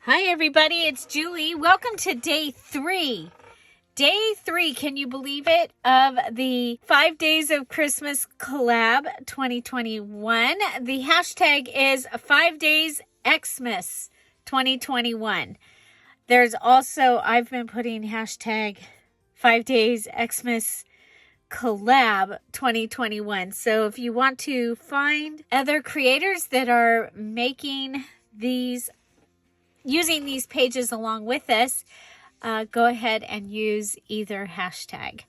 Hi everybody, it's Julie. Welcome to day 3. Day 3, can you believe it, of the 5 Days of Christmas Collab 2021. The hashtag is 5 Days Xmas 2021. There's also, I've been putting hashtag 5 Days Xmas Collab 2021. So if you want to find other creators that are making these, using these pages along with us, go ahead and use either hashtag.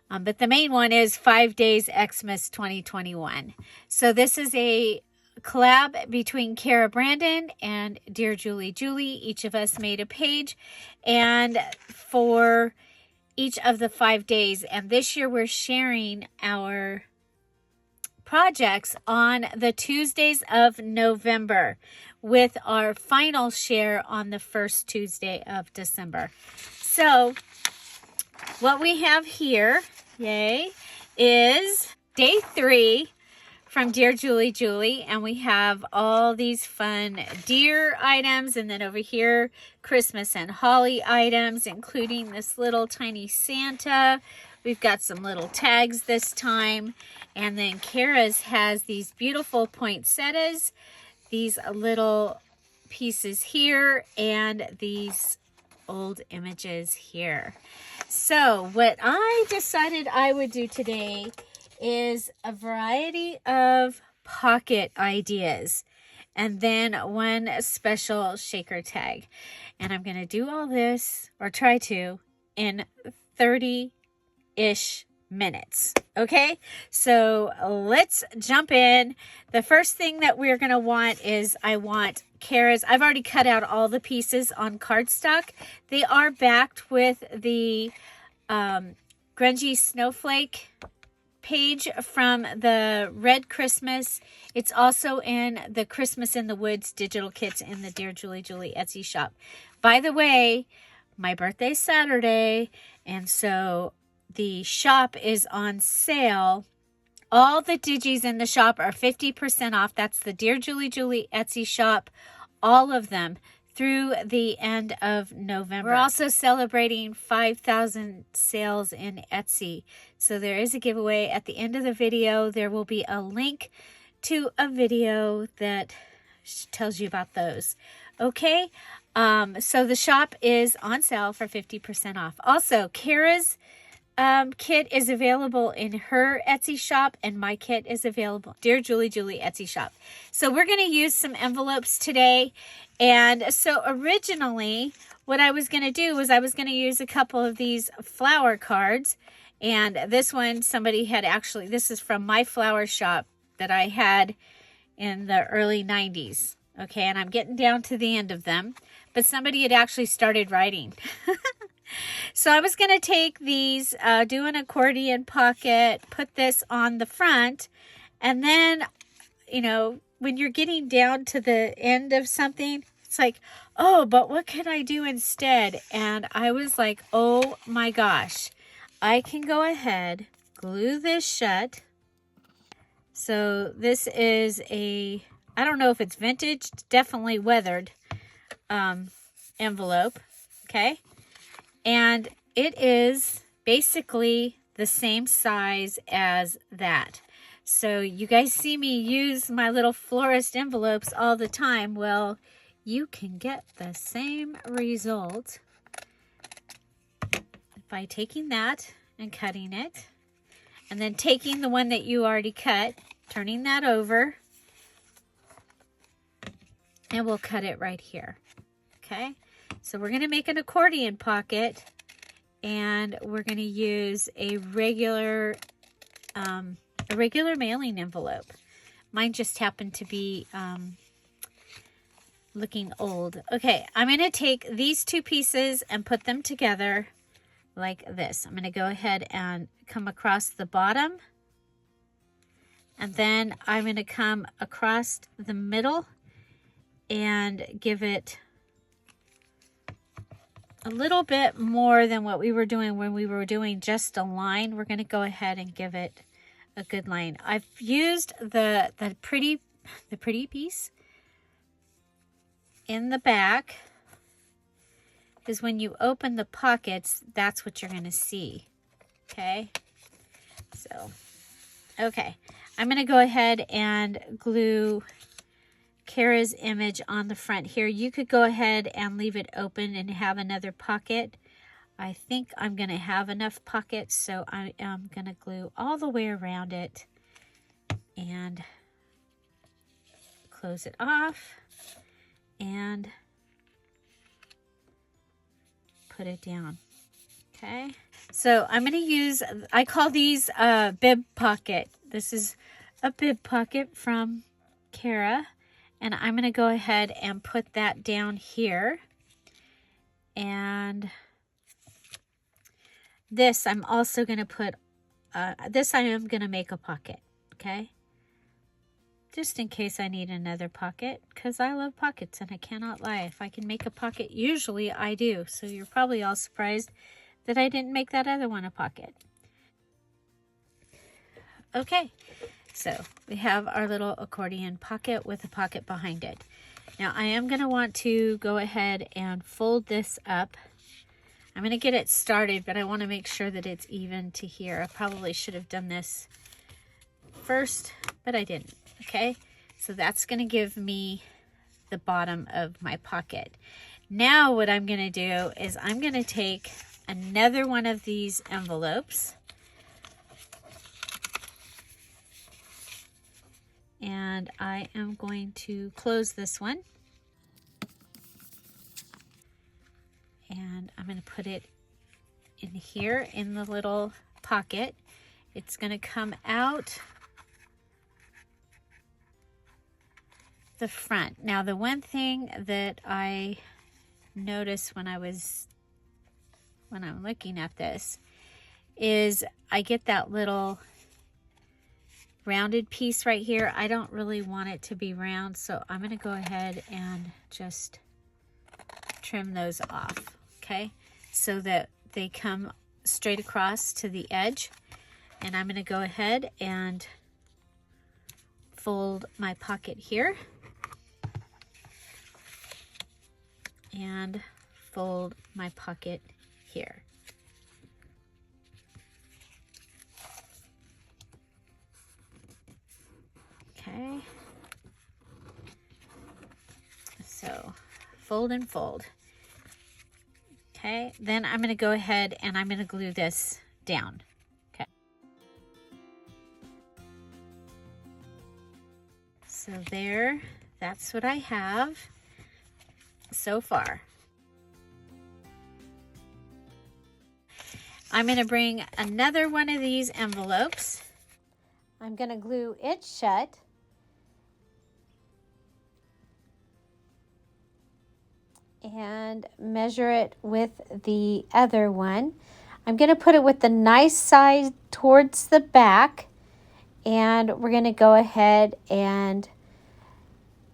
But the main one is 5 Days Xmas 2021. So this is a collab between Cara Brandon and DearJulieJulie. Each of us made a page, and for each of the 5 days. And this year we're sharing our projects on the Tuesdays of November, with our final share on the first Tuesday of December. So what we have here, yay, is day 3 from DearJulieJulie, and we have all these fun deer items, and then over here Christmas and holly items, including this little tiny Santa. We've got some little tags this time, and then Cara's has these beautiful poinsettias, these little pieces here, and these old images here. So what I decided I would do today is a variety of pocket ideas, and then one special shaker tag. And I'm going to do all this, or try to, in 30-ish minutes. Okay, so let's jump in. The first thing that we're going to want is, I want Cara's. I've already cut out all the pieces on cardstock. They are backed with the Grungy Snowflake page from the Red Christmas. It's also in the Christmas in the Woods digital kits in the DearJulieJulie Etsy shop. By the way, my birthday's Saturday, and so the shop is on sale. All the digis in the shop are 50% off. That's the DearJulieJulie Etsy shop. All of them through the end of November. We're also celebrating 5,000 sales in Etsy. So there is a giveaway. At the end of the video, there will be a link to a video that tells you about those. Okay? So the shop is on sale for 50% off. Also, Cara's kit is available in her Etsy shop, and my kit is available DearJulieJulie Etsy shop. So we're going to use some envelopes today. And so originally what I was going to do was I was going to use a couple of these flower cards, and this one somebody had actually, this is from my flower shop that I had in the early 90s. Okay, and I'm getting down to the end of them, but somebody had actually started writing. So I was going to take these, do an accordion pocket, put this on the front, and then, you know, when you're getting down to the end of something, it's like, oh, but what can I do instead? And I was like, oh my gosh, I can go ahead, glue this shut. So this is a, I don't know if it's vintage, definitely weathered envelope, okay? And it is basically the same size as that. So you guys see me use my little florist envelopes all the time. Well, you can get the same result by taking that and cutting it, and then taking the one that you already cut, turning that over, and we'll cut it right here. Okay? So we're going to make an accordion pocket, and we're going to use a regular mailing envelope. Mine just happened to be looking old. Okay, I'm going to take these two pieces and put them together like this. I'm going to go ahead and come across the bottom, and then I'm going to come across the middle and give it a little bit more than what we were doing when we were doing just a line. We're going to go ahead and give it a good line. I've used the pretty piece in the back is when you open the pockets, that's what you're going to see. Okay, so, okay. I'm going to go ahead and glue Cara's image on the front here. You could go ahead and leave it open and have another pocket. I think I'm going to have enough pockets, so I am going to glue all the way around it and close it off and put it down. Okay, so I'm going to use, I call these Bib Pocket. This is a Bib Pocket from Cara, and I'm going to go ahead and put that down here. And this I'm also going to put, this I am going to make a pocket, okay? Just in case I need another pocket, because I love pockets and I cannot lie. If I can make a pocket, usually I do. So you're probably all surprised that I didn't make that other one a pocket. Okay, so we have our little accordion pocket with a pocket behind it. Now I am going to want to go ahead and fold this up. I'm going to get it started, but I want to make sure that it's even to here. I probably should have done this first, but I didn't. Okay, so that's going to give me the bottom of my pocket. Now what I'm going to do is I'm going to take another one of these envelopes, and I am going to close this one, and I'm going to put it in here in the little pocket. It's going to come out the front. Now the one thing that I noticed when I'm looking at this is I get that little rounded piece right here. I don't really want it to be round, so I'm going to go ahead and just trim those off, okay, so that they come straight across to the edge. And I'm going to go ahead and fold my pocket here and fold my pocket here. Okay, so fold and fold. Okay, then I'm going to go ahead and I'm going to glue this down. Okay, so there, that's what I have so far. I'm going to bring another one of these envelopes. I'm going to glue it shut. And measure it with the other one. I'm going to put it with the nice side towards the back, and we're going to go ahead and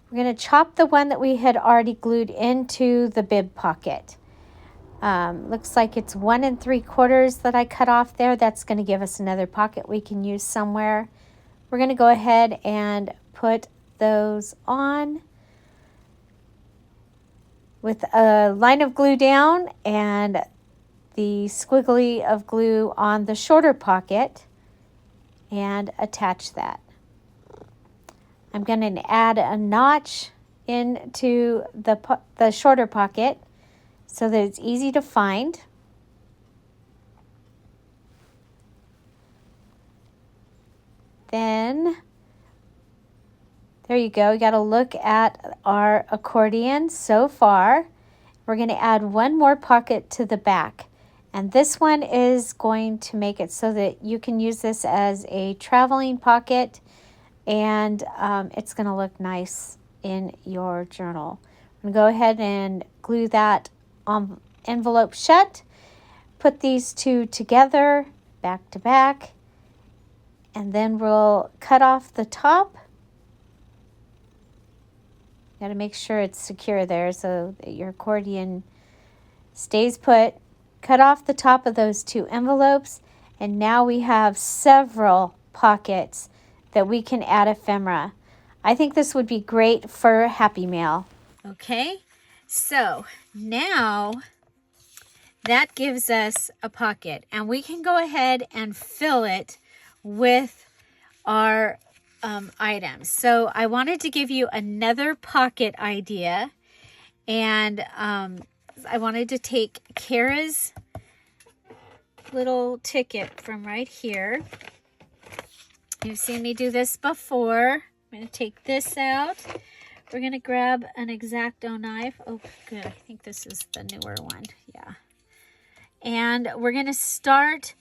we're going to chop the one that we had already glued into the bib pocket. Looks like it's 1 3/4 that I cut off there. That's going to give us another pocket we can use somewhere. We're going to go ahead and put those on with a line of glue down and the squiggly of glue on the shorter pocket and attach that. I'm going to add a notch into the shorter pocket so that it's easy to find. Then there you go. You got to look at our accordion so far. We're going to add one more pocket to the back. And this one is going to make it so that you can use this as a traveling pocket, and it's going to look nice in your journal. I'm going to go ahead and glue that envelope shut. Put these two together, back to back, and then we'll cut off the top. Got to make sure it's secure there so that your accordion stays put. Cut off the top of those two envelopes, and now we have several pockets that we can add ephemera. I think this would be great for Happy Mail. Okay, so now that gives us a pocket. And we can go ahead and fill it with our items. So I wanted to give you another pocket idea. And I wanted to take Cara's little ticket from right here. You've seen me do this before. I'm going to take this out. We're going to grab an X-Acto knife. Oh, good. I think this is the newer one. Yeah. And we're going to start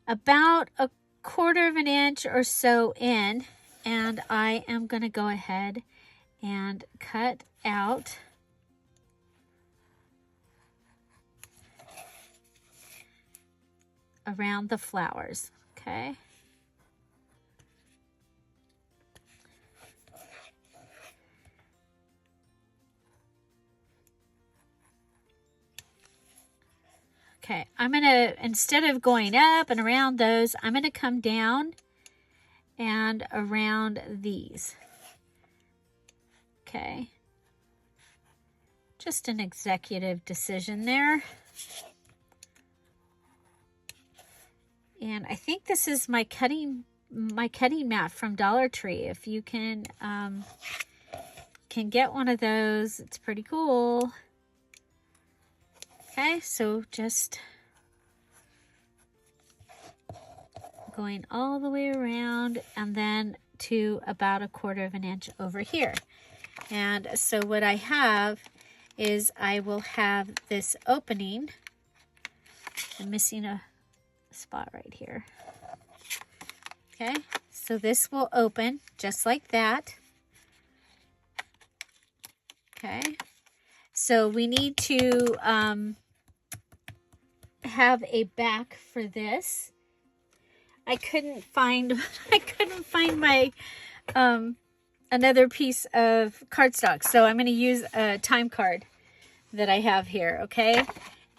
about 1/4 of an inch or so in. And I am going to go ahead and cut out around the flowers. Okay. Okay, I'm going to, instead of going up and around those, I'm going to come down and around these. Okay. Just an executive decision there. And I think this is my cutting mat from Dollar Tree. If you can get one of those, it's pretty cool. Okay, so just going all the way around and then to about 1/4 of an inch over here. And so what I have is I will have this opening. I'm missing a spot right here. Okay, so this will open just like that. Okay, so we need to have a back for this. I couldn't find my another piece of cardstock, so I'm going to use a time card that I have here. Okay,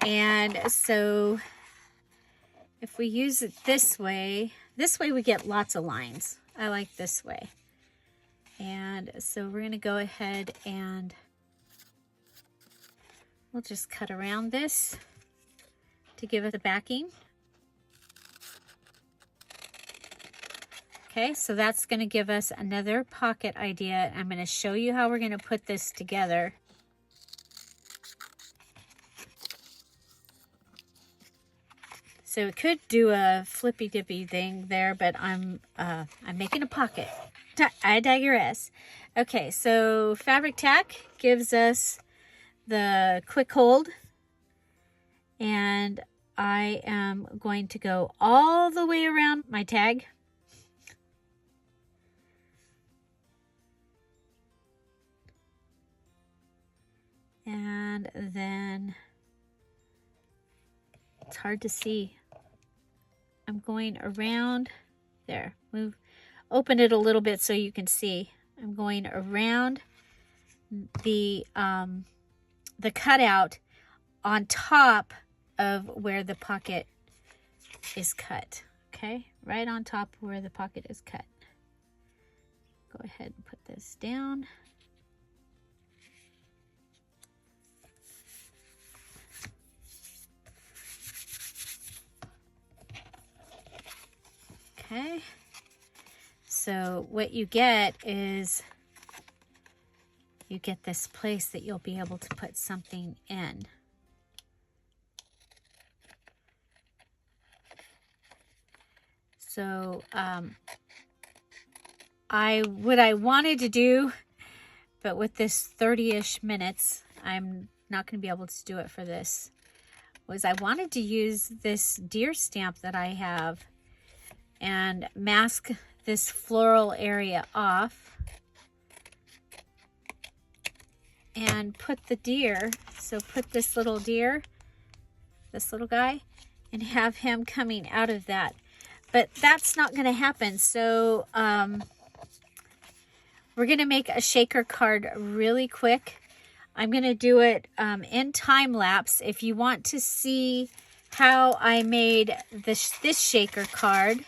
and so if we use it this way we get lots of lines. I like this way. And so we're going to go ahead and we'll just cut around this to give it the backing. Okay, so that's going to give us another pocket idea. I'm going to show you how we're going to put this together. So it could do a flippy dippy thing there, but I'm making a pocket. I digress. Okay, so fabric tack gives us the quick hold, and I am going to go all the way around my tag. And then it's hard to see. I'm going around there. Open it a little bit so you can see. I'm going around the cutout on top of where the pocket is cut. Okay, right on top where the pocket is cut. Go ahead and put this down. Okay, so what you get is you get this place that you'll be able to put something in. So what I wanted to do, but with this 30-ish minutes, I'm not going to be able to do it for this, was I wanted to use this deer stamp that I have and mask this floral area off and put the deer, so put this little deer, this little guy, and have him coming out of that. But that's not going to happen, so we're going to make a shaker card really quick. I'm going to do it in time lapse. If you want to see how I made this shaker card,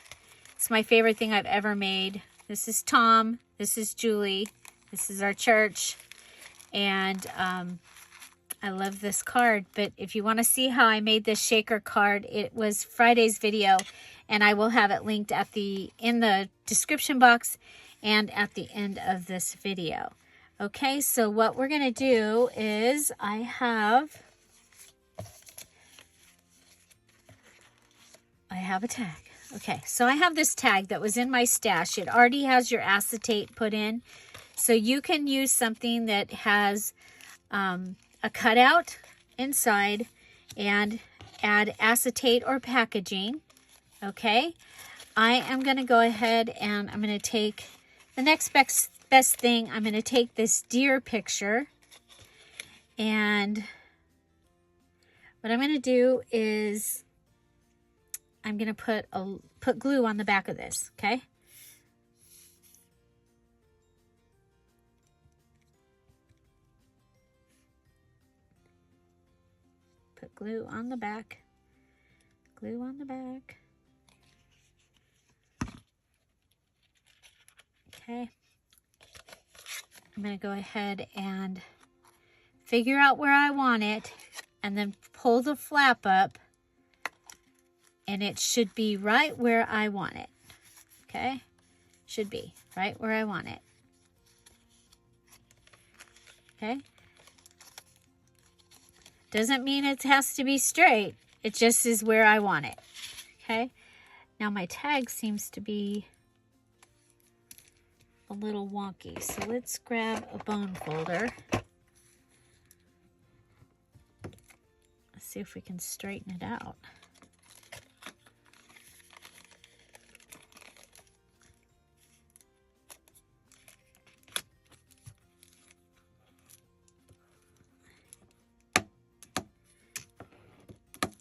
it's my favorite thing I've ever made. This is Tom. This is Julie. This is our church. And I love this card. But if you want to see how I made this shaker card, it was Friday's video, and I will have it linked at in the description box and at the end of this video. Okay, so what we're going to do is I have a tag. Okay, so I have this tag that was in my stash. It already has your acetate put in. So you can use something that has a cutout inside and add acetate or packaging. Okay, I am going to go ahead and I'm going to take the next best thing. I'm going to take this deer picture, and what I'm going to do is I'm going to put glue on the back of this, okay? Put glue on the back. Glue on the back. Okay. I'm going to go ahead and figure out where I want it and then pull the flap up, and it should be right where I want it. Okay? Should be right where I want it. Okay? Doesn't mean it has to be straight. It just is where I want it. Okay? Now my tag seems to be a little wonky. So let's grab a bone folder. Let's see if we can straighten it out.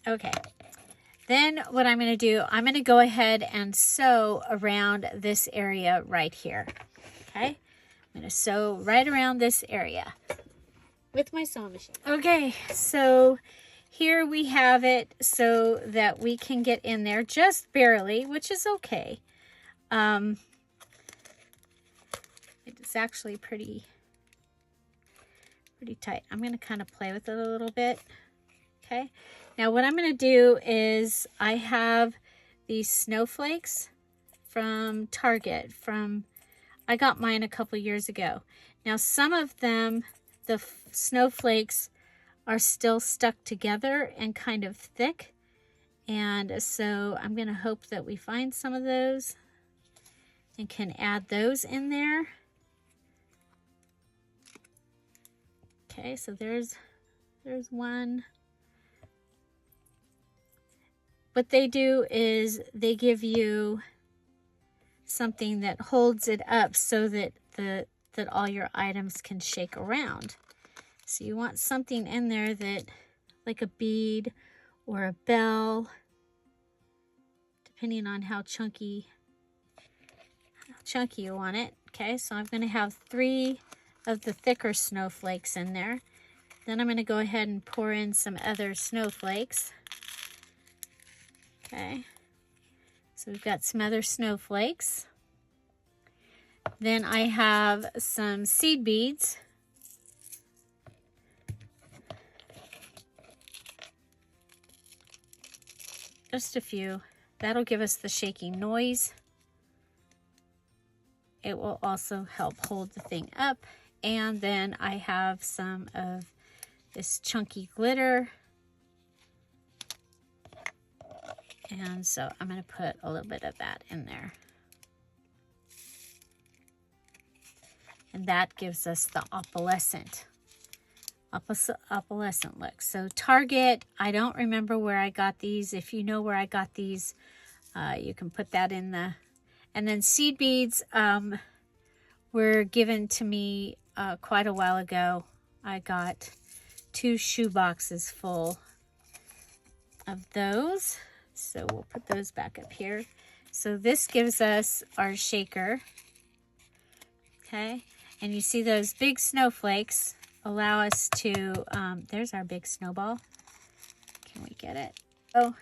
Okay, then what I'm going to do, I'm going to go ahead and sew around this area right here. Okay, I'm going to sew right around this area with my sewing machine. Okay, so here we have it so that we can get in there just barely, which is okay. It's actually pretty tight. I'm going to kind of play with it a little bit. Okay. Now what I'm going to do is I have these snowflakes from Target. I got mine a couple years ago. Now some of them, the snowflakes are still stuck together and kind of thick. And so I'm going to hope that we find some of those and can add those in there. Okay, so there's one. What they do is they give you something that holds it up so that that all your items can shake around. So you want something in there that, like a bead or a bell, depending on how chunky you want it. Okay, so I'm going to have 3 of the thicker snowflakes in there. Then I'm going to go ahead and pour in some other snowflakes. Okay, so we've got some other snowflakes. Then I have some seed beads. Just a few. That'll give us the shaking noise. It will also help hold the thing up. And then I have some of this chunky glitter. And so I'm going to put a little bit of that in there. And that gives us the opalescent look. So Target, I don't remember where I got these. If you know where I got these, you can put that in the... And then seed beads were given to me quite a while ago. I got 2 shoe boxes full of those. So we'll put those back up here. So this gives us our shaker. Okay. And you see those big snowflakes allow us to, there's our big snowball. Can we get it? Oh.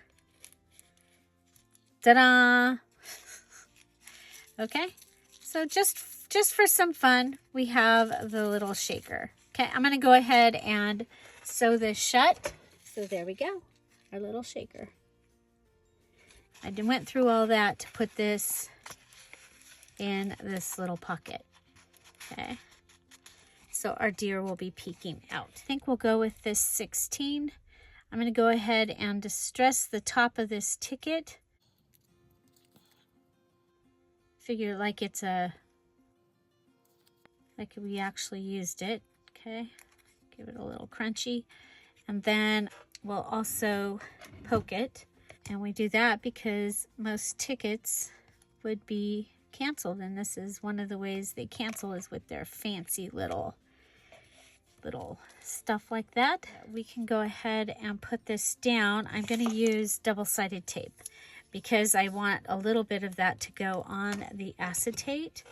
Ta-da! Okay. So just for some fun, we have the little shaker. Okay. I'm going to go ahead and sew this shut. So there we go, our little shaker. I went through all that to put this in this little pocket. Okay, so our deer will be peeking out. I think we'll go with this 16. I'm going to go ahead and distress the top of this ticket. Figure like it's like we actually used it. Okay, give it a little crunchy. And then we'll also poke it. And we do that because most tickets would be canceled, and this is one of the ways they cancel is with their fancy little stuff like that. We can go ahead and put this down. I'm going to use double-sided tape because I want a little bit of that to go on the acetate.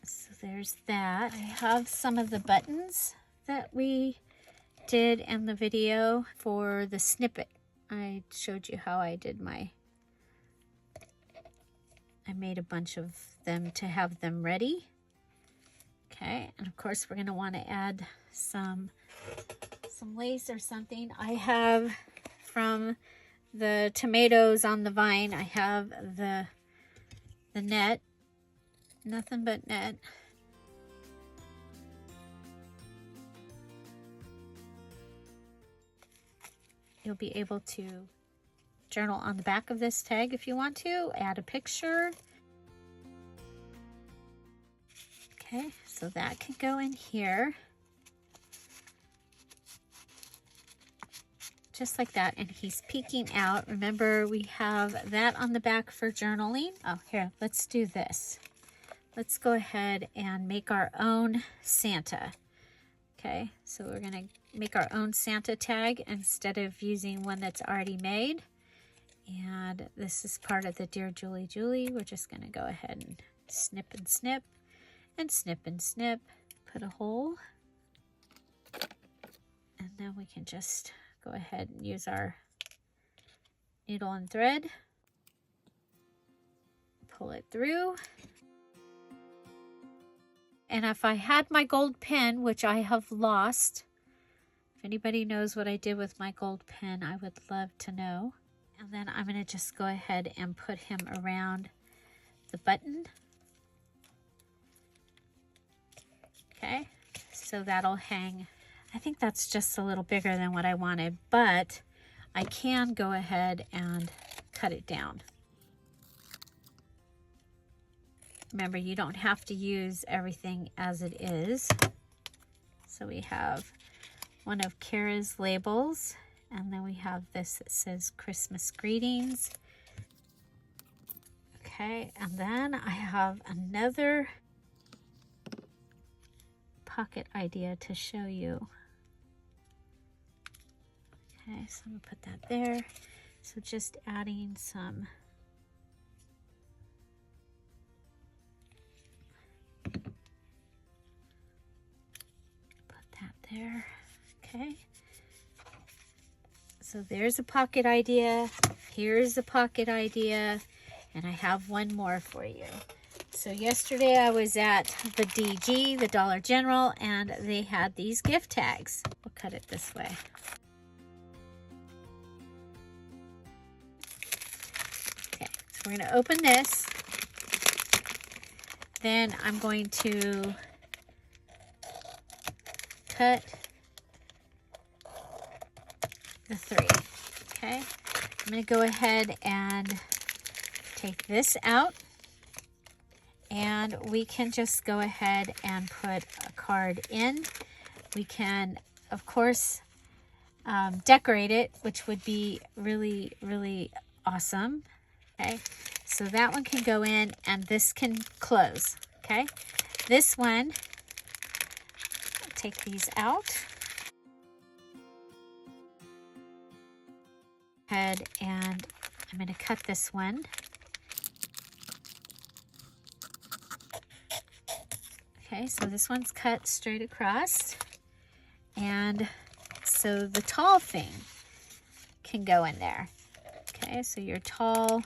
So there's that. I have some of the buttons that we did in the video for the snippet. I showed you how I did I made a bunch of them to have them ready. Okay, and of course we're going to want to add some lace or something. I have from the tomatoes on the vine, I have the net, nothing but net. You'll be able to journal on the back of this tag if you want to, add a picture. Okay, so that can go in here. Just like that, and he's peeking out. Remember, we have that on the back for journaling. Oh, here, let's do this. Let's go ahead and make our own Santa. Okay, so we're gonna make our own Santa tag instead of using one that's already made. And this is part of the Dear Julie Julie. We're just gonna go ahead and snip and snip and snip and snip. Put a hole. And then we can just go ahead and use our needle and thread. Pull it through. And if I had my gold pen, which I have lost, if anybody knows what I did with my gold pen, I would love to know. And then I'm going to just go ahead and put him around the button. Okay, so that'll hang. I think that's just a little bigger than what I wanted, but I can go ahead and cut it down. Remember, you don't have to use everything as it is. So we have one of Cara's labels, and then we have this that says Christmas greetings. Okay, and then I have another pocket idea to show you. Okay, so I'm gonna put that there. So just adding some there. Okay, so there's a pocket idea, here's a pocket idea, and I have one more for you. So yesterday I was at the DG, the Dollar General, and they had these gift tags. We'll cut it this way. Okay, so we're going to open this. Then I'm going to cut the 3. Okay, I'm going to go ahead and take this out, and we can just go ahead and put a card in. We can, of course, decorate it, which would be really, really awesome. Okay, so that one can go in, and this can close. Okay, this one, take these out. Head, and I'm going to cut this one. Okay, so this one's cut straight across, and so the tall thing can go in there. Okay, so your tall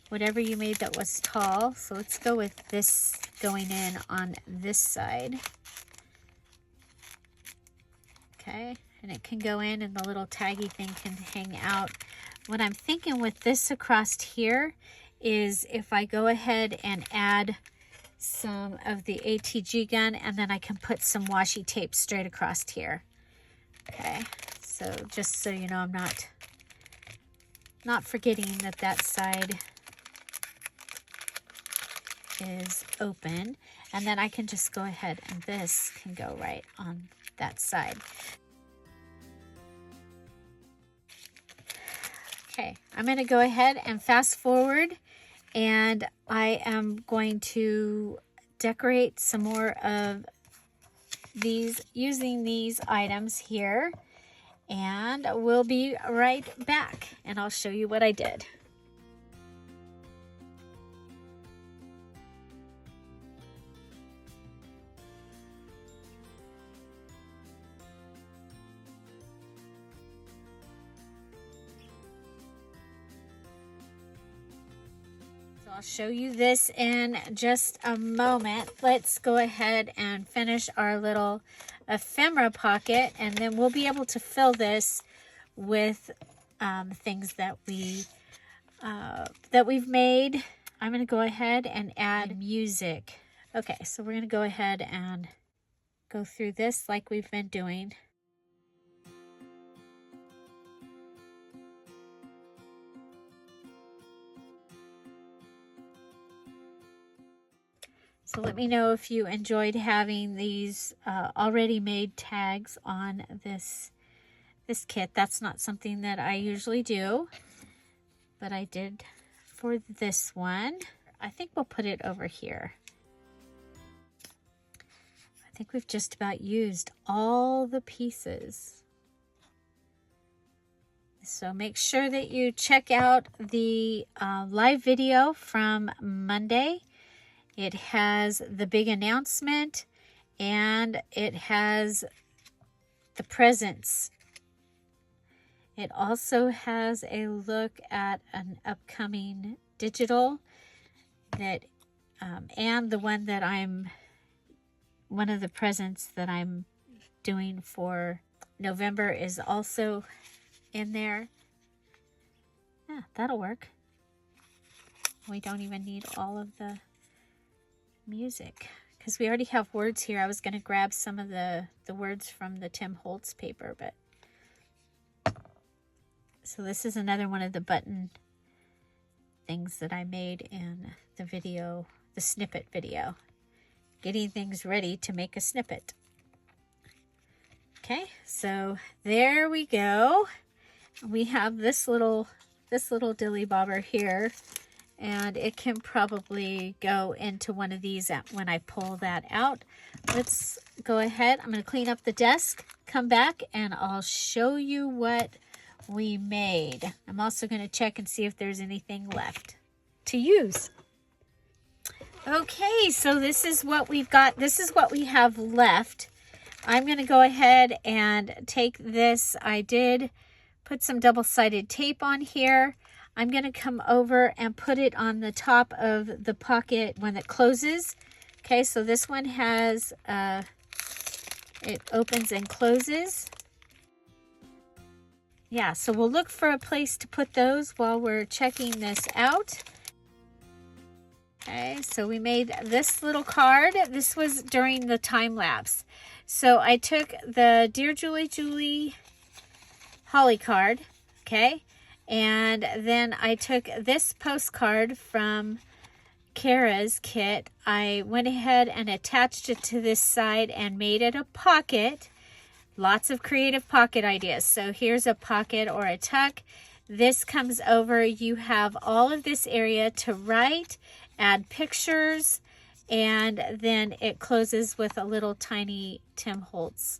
whatever you made that was tall. So let's go with this going in on this side. Okay, and it can go in and the little taggy thing can hang out. What I'm thinking with this across here is if I go ahead and add some of the ATG gun, and then I can put some washi tape straight across here. Okay, so just so you know, I'm not forgetting that that side is open, and then I can just go ahead and this can go right on that side. Okay, I'm going to go ahead and fast forward, and I am going to decorate some more of these using these items here, and we'll be right back and I'll show you what I did. I'll show you this in just a moment. Let's go ahead and finish our little ephemera pocket, and then we'll be able to fill this with things that we've made. I'm going to go ahead and add music. Okay, so we're going to go ahead and go through this like we've been doing. So let me know if you enjoyed having these already made tags on this kit. That's not something that I usually do, but I did for this one. I think we'll put it over here. I think we've just about used all the pieces. So make sure that you check out the live video from Monday. It has the big announcement, and it has the presents. It also has a look at an upcoming digital that, and the one that one of the presents that I'm doing for November is also in there. Yeah, that'll work. We don't even need all of the music because we already have words here. I was going to grab some of the words from the Tim Holtz paper, but so this is another one of the button things that I made in the video, the snippet video, getting things ready to make a snippet. Okay, so there we go. We have this little dilly bobber here, and it can probably go into one of these when I pull that out. Let's go ahead. I'm going to clean up the desk, come back, and I'll show you what we made. I'm also going to check and see if there's anything left to use. Okay, so this is what we've got. This is what we have left. I'm going to go ahead and take this. I did put some double-sided tape on here. I'm going to come over and put it on the top of the pocket when it closes. Okay, so this one has, it opens and closes. Yeah, so we'll look for a place to put those while we're checking this out. Okay, so we made this little card. This was during the time lapse. So I took the Dear Julie Julie Holly card, okay? And then I took this postcard from Cara's kit. I went ahead and attached it to this side and made it a pocket. Lots of creative pocket ideas. So here's a pocket or a tuck. This comes over. You have all of this area to write, add pictures, and then it closes with a little tiny Tim Holtz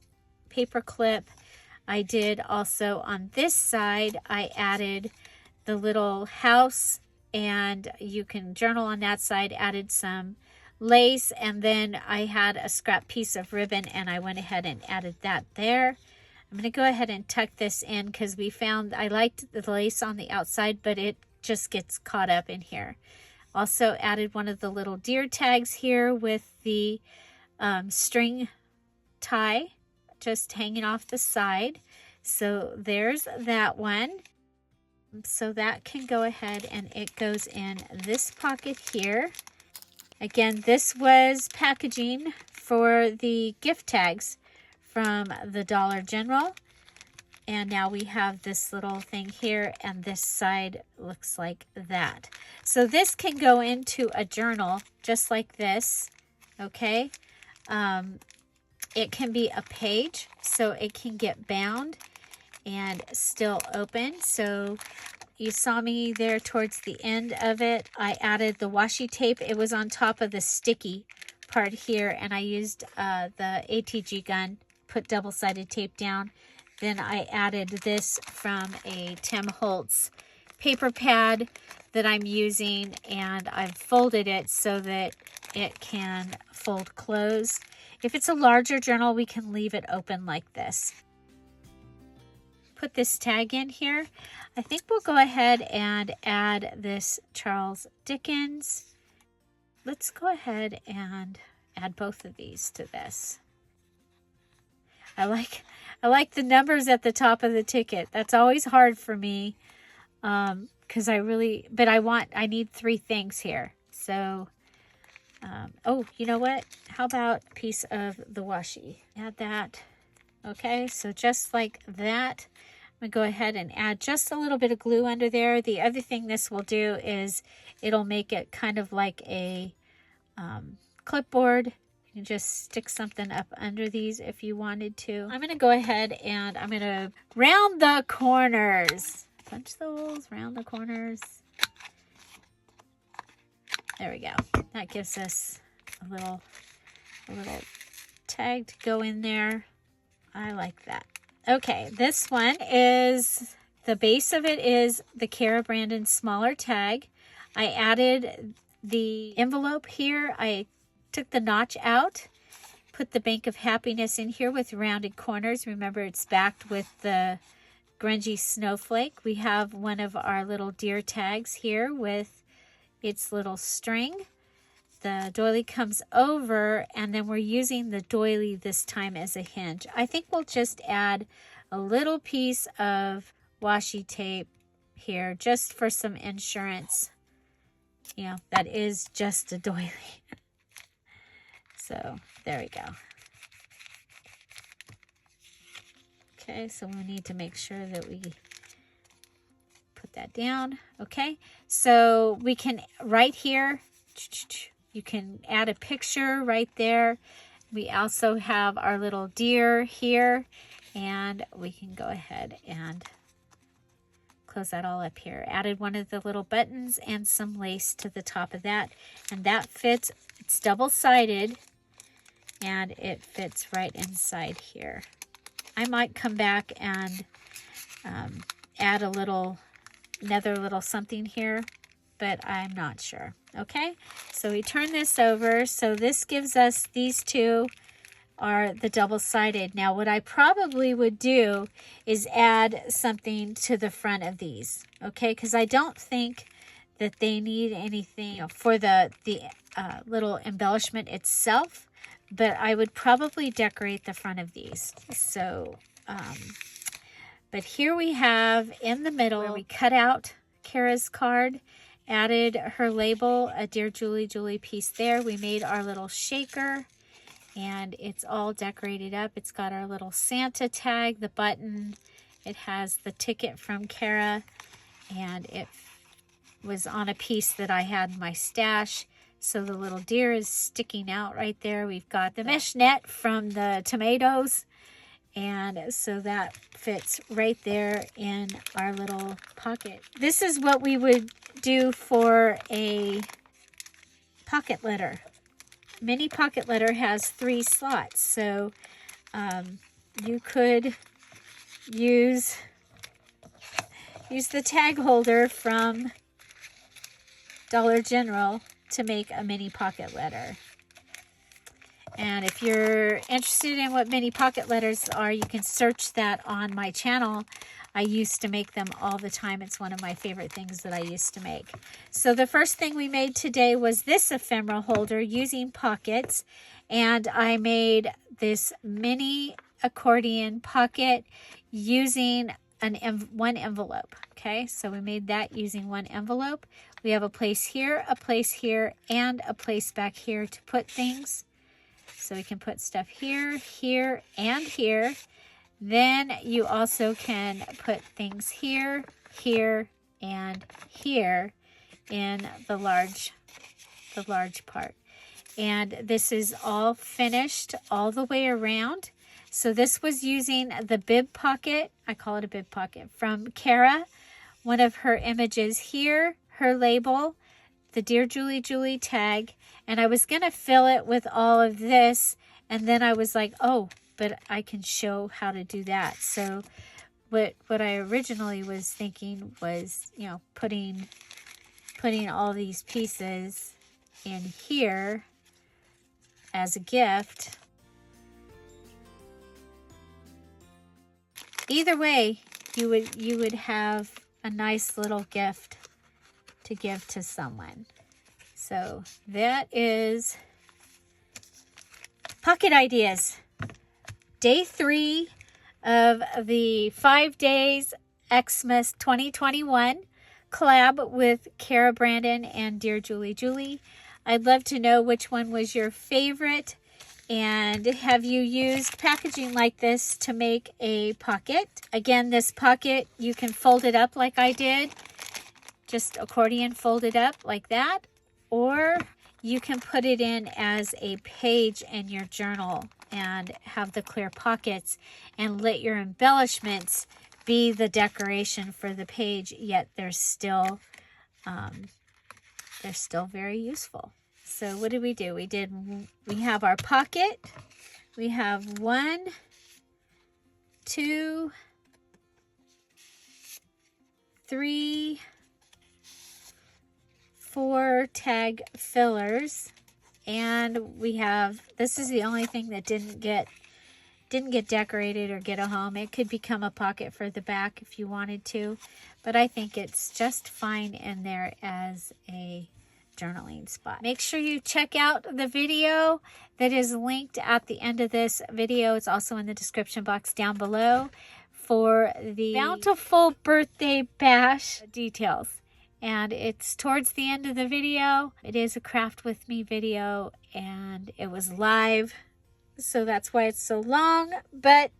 paper clip. I did also on this side, I added the little house, and you can journal on that side, added some lace, and then I had a scrap piece of ribbon and I went ahead and added that there. I'm going to go ahead and tuck this in because we found I liked the lace on the outside, but it just gets caught up in here. Also added one of the little deer tags here with the string tie just hanging off the side. So there's that one. So that can go ahead and it goes in this pocket here. Again, this was packaging for the gift tags from the Dollar General. And now we have this little thing here, and this side looks like that. So this can go into a journal just like this, okay? It can be a page, so it can get bound and still open. So you saw me there towards the end of it. I added the washi tape. It was on top of the sticky part here, and I used the ATG gun, put double-sided tape down. Then I added this from a Tim Holtz paper pad that I'm using, and I've folded it so that it can fold closed. If it's a larger journal, we can leave it open like this. Put this tag in here. I think we'll go ahead and add this Charles Dickens. Let's go ahead and add both of these to this. I like the numbers at the top of the ticket. That's always hard for me because I need 3 things here. So, oh, you know what? How about a piece of the washi? Add that. Okay, so just like that, I'm going to go ahead and add just a little bit of glue under there. The other thing this will do is it'll make it kind of like a clipboard. You can just stick something up under these if you wanted to. I'm going to go ahead and I'm going to round the corners. Punch the holes, round the corners. There we go. That gives us a little tag to go in there. I like that. Okay, this one is, the base of it is the Cara Brandon smaller tag. I added the envelope here. I took the notch out, put the Bank of Happiness in here with rounded corners. Remember, it's backed with the grungy snowflake. We have one of our little deer tags here with its little string. The doily comes over, and then we're using the doily this time as a hinge. I think we'll just add a little piece of washi tape here just for some insurance. You know, that is just a doily. So there we go. Okay, so we need to make sure that we put that down. Okay, so we can, right here, you can add a picture right there. We also have our little deer here, and we can go ahead and close that all up here. Added one of the little buttons and some lace to the top of that, and that fits. It's double-sided, and it fits right inside here. I might come back and add another little something here, but I'm not sure. Okay, so we turn this over. So this gives us, these two are the double-sided. Now what I probably would do is add something to the front of these, okay, because I don't think that they need anything for the little embellishment itself, but I would probably decorate the front of these. So, but here we have in the middle where we cut out Cara's card, added her label, a Dear Julie Julie piece there. We made our little shaker, and it's all decorated up. It's got our little Santa tag, the button. It has the ticket from Cara, and it was on a piece that I had in my stash. So the little deer is sticking out right there. We've got the mesh net from the tomatoes. And so that fits right there in our little pocket. This is what we would do for a pocket letter. Mini pocket letter has 3 slots. So you could use the tag holder from Dollar General to make a mini pocket letter. And if you're interested in what mini pocket letters are, you can search that on my channel. I used to make them all the time. It's one of my favorite things that I used to make. So the first thing we made today was this ephemeral holder using pockets. And I made this mini accordion pocket using one envelope. Okay, so we made that using one envelope. We have a place here, and a place back here to put things. So we can put stuff here, here, and here. Then you also can put things here, here, and here in the large part. And this is all finished all the way around. So this was using the Bib Pocket, I call it a Bib Pocket, from Cara. One of her images here, her label, the Dear Julie Julie tag, and I was going to fill it with all of this, and then I was like, oh, but I can show how to do that. So what I originally was thinking was, you know, putting all these pieces in here as a gift. Either way, you would have a nice little gift to give to someone. So that is Pocket Ideas. Day 3 of the 5 days Xmas 2021 collab with Cara Brandon and Dear Julie Julie. I'd love to know which one was your favorite, and have you used packaging like this to make a pocket? Again, this pocket, you can fold it up like I did, just accordion fold it up like that, or you can put it in as a page in your journal and have the clear pockets and let your embellishments be the decoration for the page, yet they're still very useful. So what did we do? We have our pocket. We have 1, 2, 3, 4 tag fillers, and we have, this is the only thing that didn't get decorated or get a home. It could become a pocket for the back if you wanted to, but I think it's just fine in there as a journaling spot. Make sure you check out the video that is linked at the end of this video. It's also in the description box down below for the Bountiful Birthday Bash details. And it's towards the end of the video. It is a craft with me video, and it was live, so that's why it's so long, but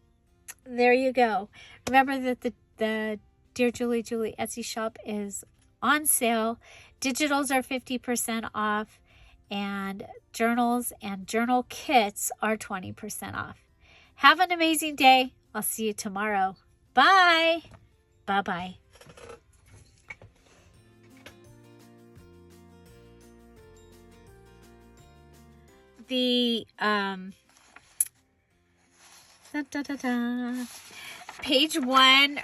there you go. Remember that the Dear Julie Julie Etsy shop is on sale. Digitals are 50% off, and journals and journal kits are 20% off. Have an amazing day. I'll see you tomorrow. Bye. Bye-bye. The page one,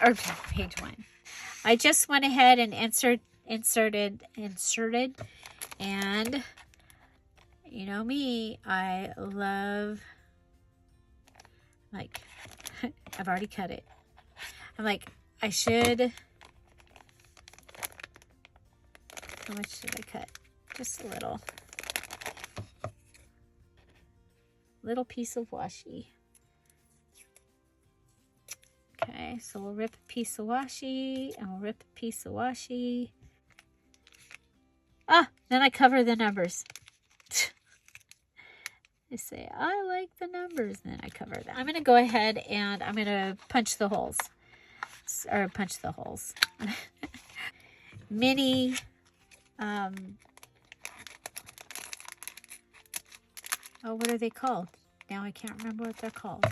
I just went ahead and inserted, and you know me, I love, like, I've already cut it. I'm like, I should, how much should I cut? Just a little piece of washi. Okay, so we'll rip a piece of washi, and we'll rip a piece of washi. Ah, then I cover the numbers. I say, I like the numbers, then I cover them. I'm going to go ahead and I'm going to punch the holes. Mini, oh, what are they called? Now I can't remember what they're called.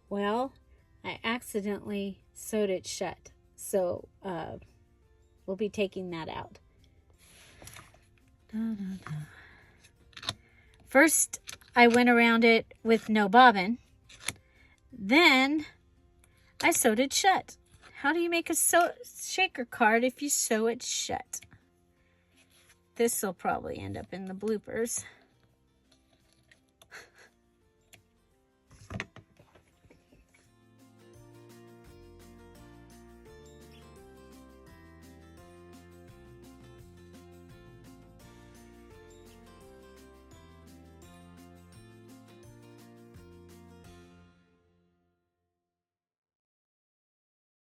Well, I accidentally sewed it shut. So, we'll be taking that out. First, I went around it with no bobbin. Then, I sewed it shut. How do you make a shaker card if you sew it shut? This will probably end up in the bloopers.